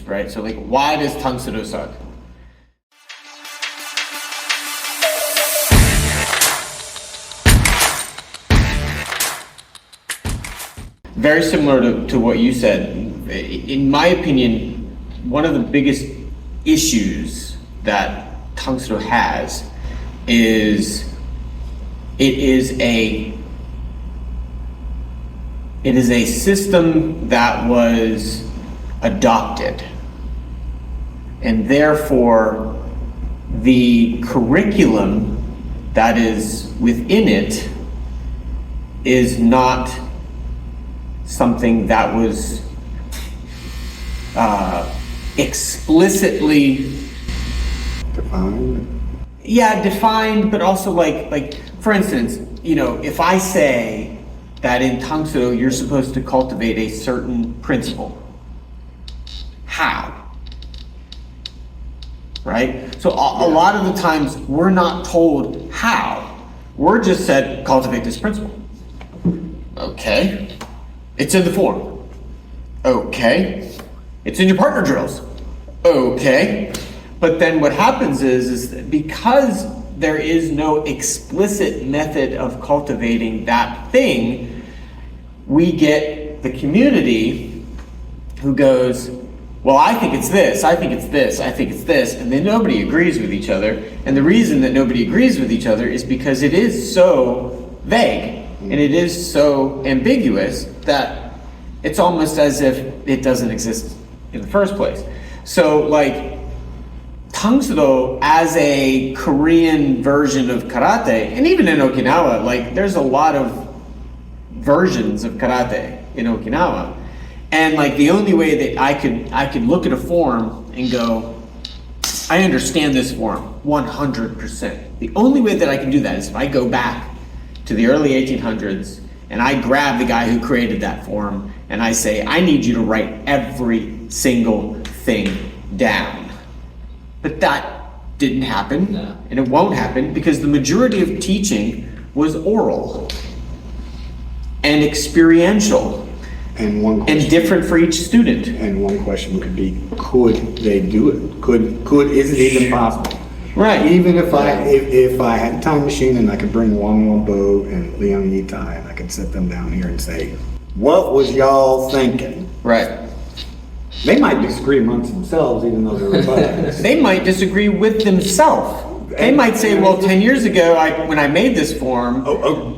right? So like, why does Tang Soo Do suck? Very similar to what you said. In my opinion, one of the biggest issues that Tang Soo Do has is it is a system that was adopted, and therefore the curriculum that is within it is not something that was explicitly Defined. Yeah, defined, but also like for instance, if I say that in Tang Soo Do you're supposed to cultivate a certain principle, how? Right? So a lot of the times we're not told how. We're just said, cultivate this principle. Okay. It's in the form. Okay. It's in your partner drills. Okay. But then what happens is that because there is no explicit method of cultivating that thing, we get the community who goes, well, I think it's this, I think it's this, I think it's this, and then nobody agrees with each other. And the reason that nobody agrees with each other is because it is so vague and it is so ambiguous that it's almost as if it doesn't exist in the first place. So like, Tang Soo Do as a Korean version of karate, and even in Okinawa, like there's a lot of versions of karate in Okinawa. And like the only way that I could look at a form and go, I understand this form 100%. The only way that I can do that is if I go back to the early 1800s and I grab the guy who created that form and I say, I need you to write every single thing down. But that didn't happen, and it won't happen because the majority of teaching was oral and experiential. And one question, and different for each student. And one question could be, could they do it? Is it even possible? Right. Even if I had a time machine and I could bring Wang Wabo and Liang Yitai and I could sit them down here and say, what was y'all thinking? Right. They might disagree amongst themselves even though they're buddies. They might disagree with themselves. They might say, well, 10 years ago, when I made this form,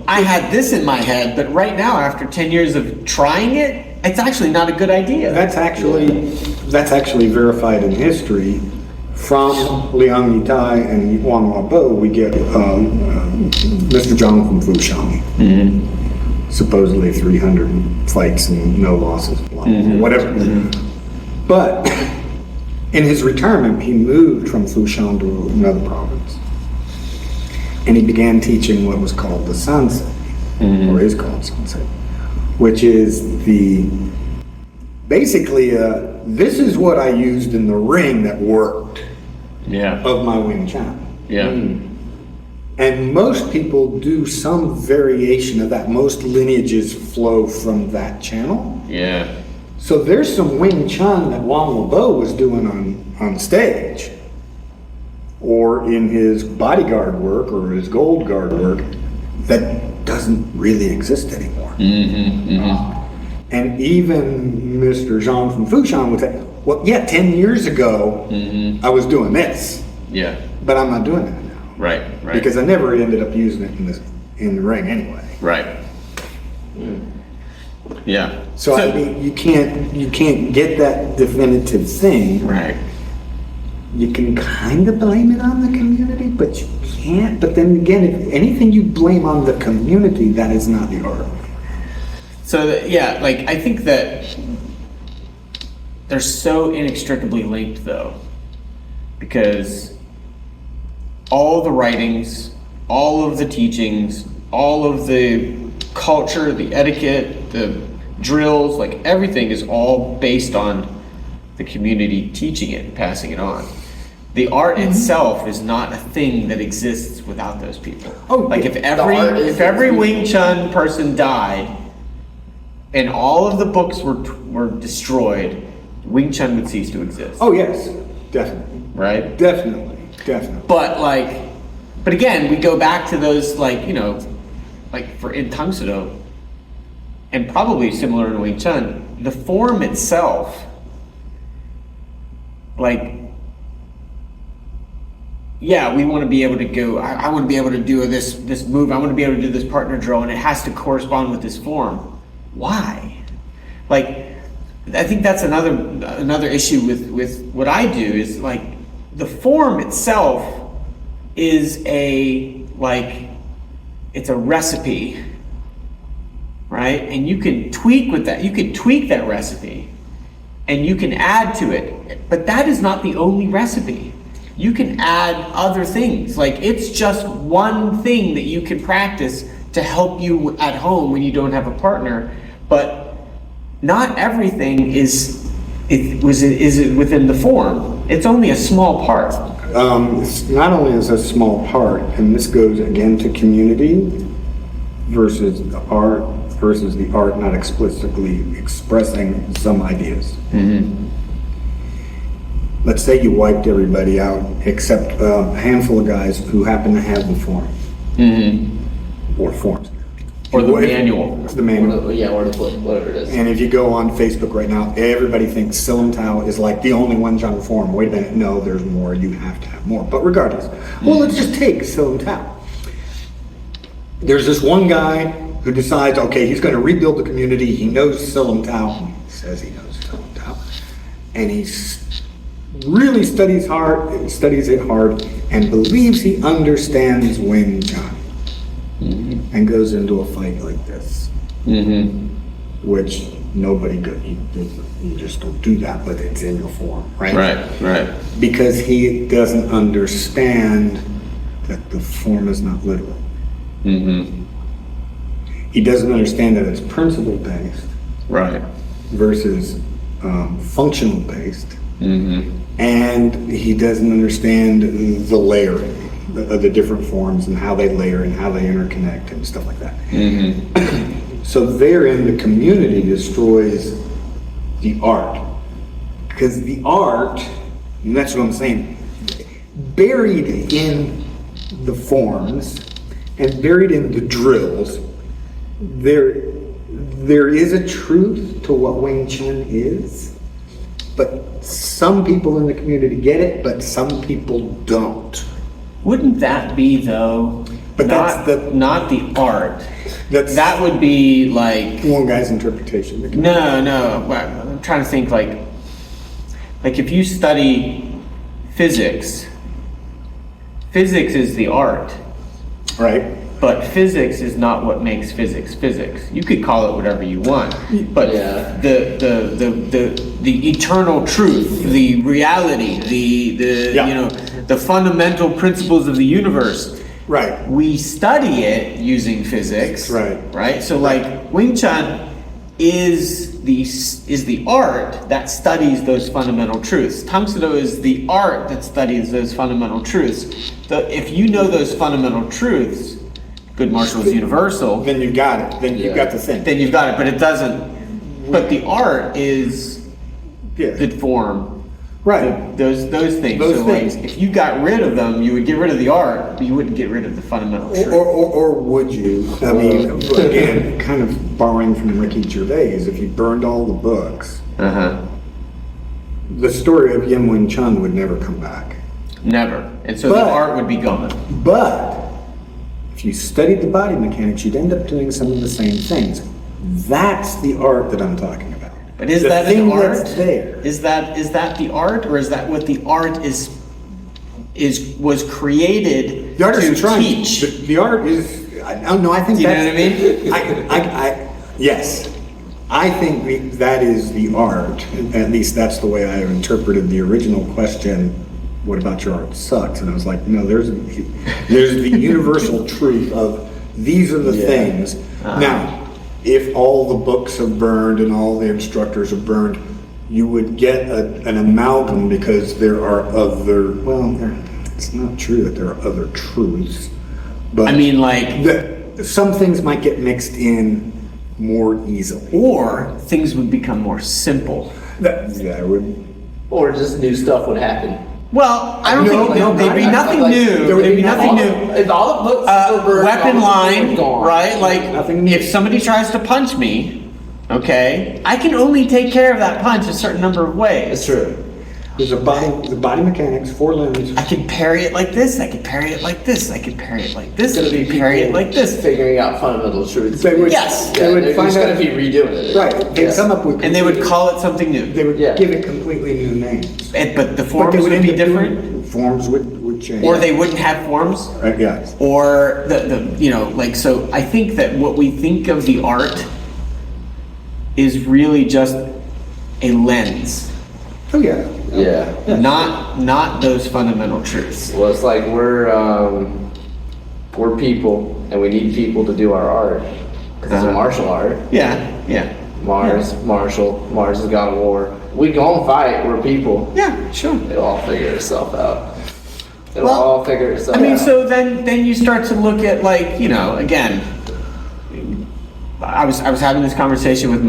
I had this in my head, but right now, after 10 years of trying it, it's actually not a good idea. That's actually verified in history. From Liang Yitai and Wang Wabo, we get Mr. Zhang from Fushan. Mm-hmm. Supposedly 300 fights and no losses, blah, blah, whatever. Mm-hmm. But in his retirement, he moved from Fushan to another province. And he began teaching what was called the Sansei, or is called Sansei, which is basically, this is what I used in the ring that worked of my Wing Chun. Yeah. And most people do some variation of that. Most lineages flow from that channel. Yeah. So there's some Wing Chun that Wang Wabo was doing on stage, or in his bodyguard work or his gold guard work that doesn't really exist anymore. And even Mr. Zhang from Fushan would say, well, yeah, 10 years ago, I was doing this. Yeah. But I'm not doing that now. Right. Because I never ended up using it in the ring anyway. Right. Yeah. So I mean, you can't get that definitive thing. Right. You can kind of blame it on the community, but you can't. But then again, if anything you blame on the community, that is not the art. So I think that they're so inextricably linked though, because all the writings, all of the teachings, all of the culture, the etiquette, the drills, like everything is all based on the community teaching it and passing it on. The art itself is not a thing that exists without those people. If every Wing Chun person died and all of the books were destroyed, Wing Chun would cease to exist, Oh, yes, definitely, right? definitely. But again, we go back to those, like, you know, like for in Tang Soo Do, and probably similar in Wing Chun, the form itself, like, yeah, we want to be able to go, I want to be able to do this move, I want to be able to do this partner drill, and it has to correspond with this form. Why? Like, I think that's another issue with what I do is, like, the form itself is it's a recipe, right? And you can tweak with that. You can tweak that recipe and you can add to it, but that is not the only recipe. You can add other things. Like, it's just one thing that you can practice to help you at home when you don't have a partner, but not everything is within the form. It's only a small part. It's not only is a small part, and this goes again to community versus the art not explicitly expressing some ideas. Let's say you wiped everybody out except a handful of guys who happen to have the form. Or forms. Or the manual. The manual. Or the book, whatever it is. And if you go on Facebook right now, everybody thinks Silam Tao is like the only one jungle form. Wait a minute, no, there's more. You have to have more. But regardless, well, let's just take Silam Tao. There's this one guy who decides, okay, he's going to rebuild the community. He knows Silam Tao. He says he knows Silam Tao, and he really studies it hard, and believes he understands Wing Chun. And goes into a fight like this, which nobody good. You just don't do that, but it's in your form, right? Right. Because he doesn't understand that the form is not literal. He doesn't understand that it's principle based, Right. versus functional based, and he doesn't understand the layering. The different forms and how they layer and how they interconnect and stuff like that. So therein the community destroys the art. Because the art, and that's what I'm saying, buried in the forms and buried in the drills, there is a truth to what Wing Chun is, but some people in the community get it, but some people don't. Wouldn't that be, though, But not the art? That would be like... one guy's interpretation. No. Well, I'm trying to think, like if you study physics is the art. Right. But physics is not what makes physics physics. You could call it whatever you want, but Yeah. the eternal truth, the reality, the fundamental principles of the universe. Right. We study it using physics. Right. Right. So, like, Wing Chun is the art that studies those fundamental truths. Tang Soo Do is the art that studies those fundamental truths. If you know those fundamental truths, good martial is universal. Then you got it. Then you've got the thing. Then you've got it, but it doesn't. But the art is Yeah. the form. Right. Those things. Those so, things. like, if you got rid of them, you would get rid of the art, but you wouldn't get rid of the fundamental truth. Or would you? I mean, again, kind of borrowing from Ricky Gervais, if you burned all the books, the story of Yin Wing Chun would never come back. Never. And so But- the art would be gone. But if you studied the body mechanics, you'd end up doing some of the same things. That's the art that I'm talking about. But is the that thing an art? that's there? Is that the art, or is that what the art was created The art to is trying. teach? The art is. No, I think Do you know that's. what I mean? Yes, I think that is the art. At least that's the way I interpreted the original question. What about your art sucks? And I was like, no, there's the universal truth of these are the things. Now, if all the books are burned and all the instructors are burned, you would get an amalgam because there are other. Well, it's not true that there are other truths, but I mean, like, some things might get mixed in more easily. or things would become more simple. That would. Or just new stuff would happen. Well, I don't No, think no, there'd be I- nothing like, new. there would There'd be be nothing All new. the- If all the books were burned, Weapon all the line, books were gone. right? Like, Nothing new. if somebody tries to punch me, okay, I can only take care of that punch a certain number of ways. It's true. There's the body mechanics, 4 limbs. I can parry it like this. I can parry it like this. I can parry it like this. It's I gonna can be parry it people like this. figuring out fundamental truths. They would, Yes. they would they're find just out, gonna be redoing it. right, they'd Yes. come up with. And they would call it something new. They would Yeah. give it completely new names. But the But forms they would end be up doing- different, Forms would change. or they wouldn't have forms. Yes. Or so I think that what we think of the art is really just a lens, Oh, yeah. Yeah. not those fundamental truths. Well, it's like we're people, and we need people to do our art because it's a Uh-huh. martial art. Yeah, yeah, Mars has gone to war. We go and fight. We're people. yeah, sure. It'll all figure itself out. It'll Well, all figure itself I mean, out. so then you start to look at, like, again, I was having this conversation with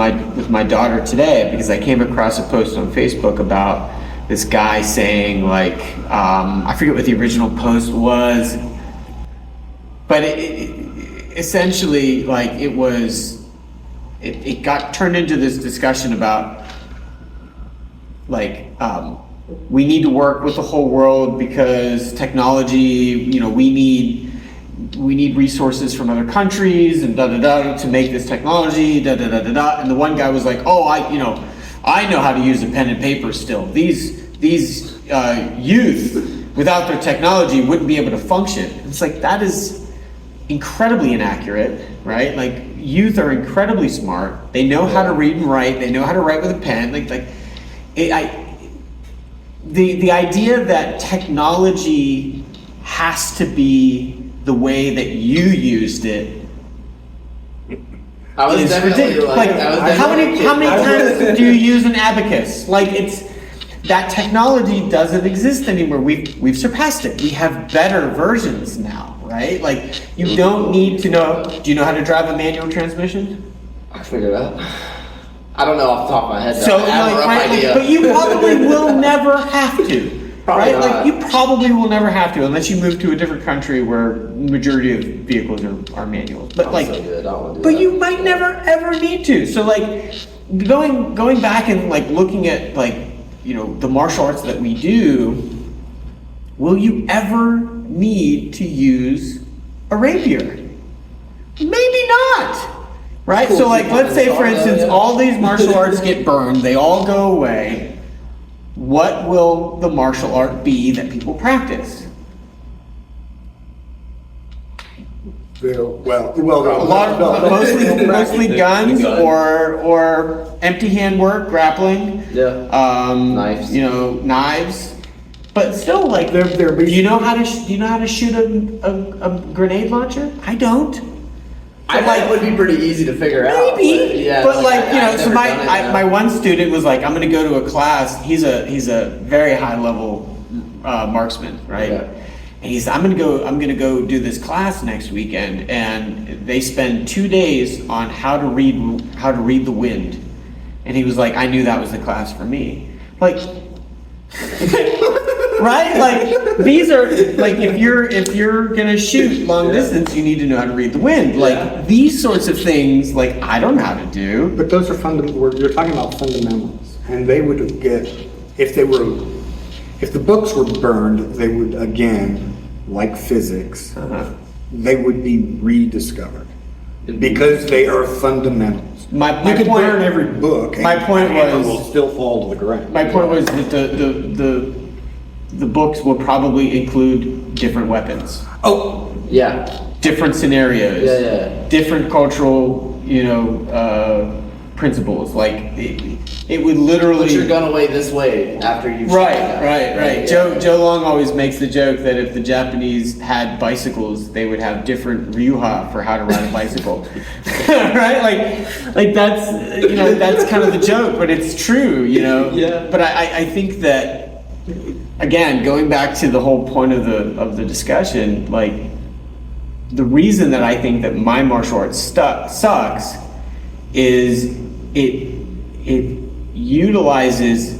my daughter today because I came across a post on Facebook about this guy saying, like, I forget what the original post was, but it essentially, like, it got turned into this discussion about, like, we need to work with the whole world because technology, we need resources from other countries and to make this technology, And the one guy was like, oh, I know how to use a pen and paper still. These youth without their technology wouldn't be able to function. It's like, that is incredibly inaccurate, right? Like, youth are incredibly smart. They know how to read and write. They know how to write with a pen. The idea that technology has to be the way that you used it I was is definitely ridiculous. like, Like, I was how many definitely- times do you use an abacus? Like, that technology doesn't exist anymore. We've surpassed it. We have better versions now, right? Like, you don't need to know. Do you know how to drive a manual transmission? I figured it out. I don't know off the top of my head. So, I have a rough right, idea. but you probably will never have to. Probably Right? not. Like, you probably will never have to unless you move to a different country where majority of vehicles are manual. But I'm like, so good. I don't wanna do but that. you might never ever need to. So, like, going back and, like, looking at, like, the martial arts that we do, will you ever need to use a rapier? Maybe not. Right? Cool. So, like, let's say, for instance, Yeah. all these martial arts get burned, they all go away. What will the martial art be that people practice? Well, A lot of, mostly guns or empty hand work, grappling. Yeah. Knives. Knives. But still, like, There be- do you know how to shoot a grenade launcher? I don't. I think it would be pretty easy to figure out. Maybe, yeah, but like, I've so never my done it, my one student was like, I'm going to go to a class. He's a very high level marksman, right? Yeah. And he's I'm going to go do this class next weekend, and they spend 2 days on how to read the wind. And he was like, I knew that was the class for me. Like, right? Like, these are, like, if you're gonna shoot long distance, you need to know how to read the wind. Like, these sorts of things, like, I don't know how to do. But those are you're talking about fundamentals, and they would get, if the books were burned, they would, again, like physics, they would be rediscovered. Because they are fundamentals. My You could point- burn every book, and my point the hammer was- will still fall to the ground. My point was that the books will probably include different weapons, Oh, Yeah. different scenarios, Yeah. different cultural, principles. Like, it would literally. Put your gun away this way after you. Right. Yeah. Joe Long always makes the joke that if the Japanese had bicycles, they would have different ryuha for how to ride a bicycle. Right? Like that's that's kind of the joke, but it's true, Yeah. But I think that, again, going back to the whole point of the discussion, like, the reason that I think that my martial arts sucks is utilizes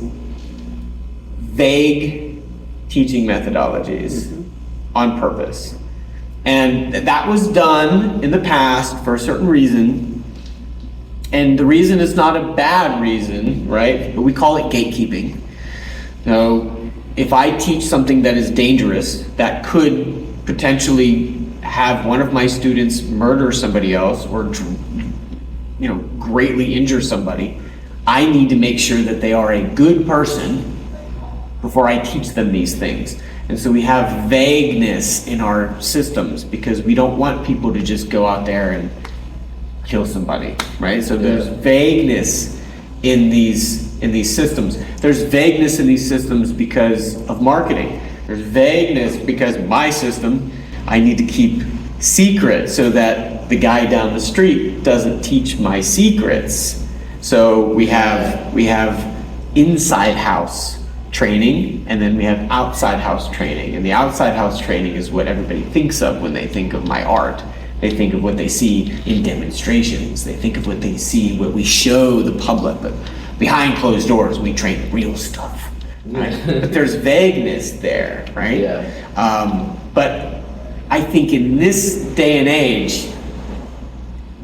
vague teaching methodologies on purpose. And that was done in the past for a certain reason. And the reason is not a bad reason, right? But we call it gatekeeping. So if I teach something that is dangerous, that could potentially have one of my students murder somebody else or, greatly injure somebody, I need to make sure that they are a good person before I teach them these things. And so we have vagueness in our systems because we don't want people to just go out there and kill somebody, right? So there's vagueness in these systems. There's vagueness in these systems because of marketing. There's vagueness because my system, I need to keep secret so that the guy down the street doesn't teach my secrets. So we have inside house training, and then we have outside house training. And the outside house training is what everybody thinks of when they think of my art. They think of what they see in demonstrations. They think of what they see, what we show the public. But behind closed doors, we train real stuff, right? But there's vagueness there, right? Yeah. But I think in this day and age,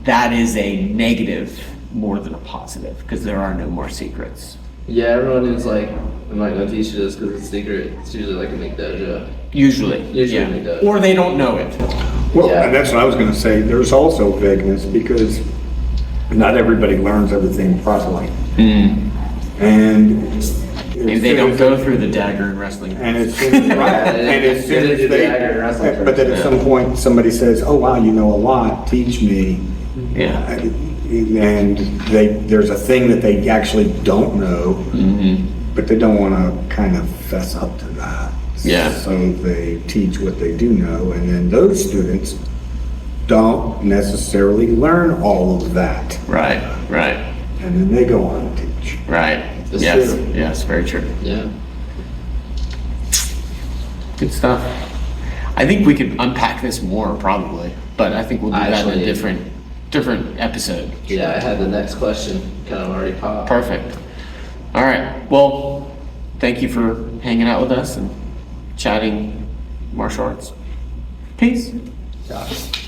that is a negative more than a positive, because there are no more secrets. Yeah, everyone is like, I'm not gonna teach you this because it's secret. It's usually like a McDojo. Usually, Usually yeah. it does. Or they don't know it. Well, Yeah. and that's what I was gonna say, there's also vagueness because not everybody learns everything properly. And. Maybe they don't go through the dagger and wrestling. And as soon, right, and as soon They as do the they, dagger wrestling but then at first, some point, somebody says, oh wow, you know a lot, teach me. Yeah. And there's a thing that they actually don't know, but they don't wanna kind of fess up to that. Yeah. So they teach what they do know, and then those students don't necessarily learn all of that. Right, right, And then they go on to teach. right. That's Yes, true. yes, very true. Yeah. Good stuff. I think we could unpack this more probably, but I think we'll do that in a Actually- different episode. Yeah, I had the next question kind of already popped. Perfect. All right. Well, thank you for hanging out with us and chatting martial arts. Peace. Josh.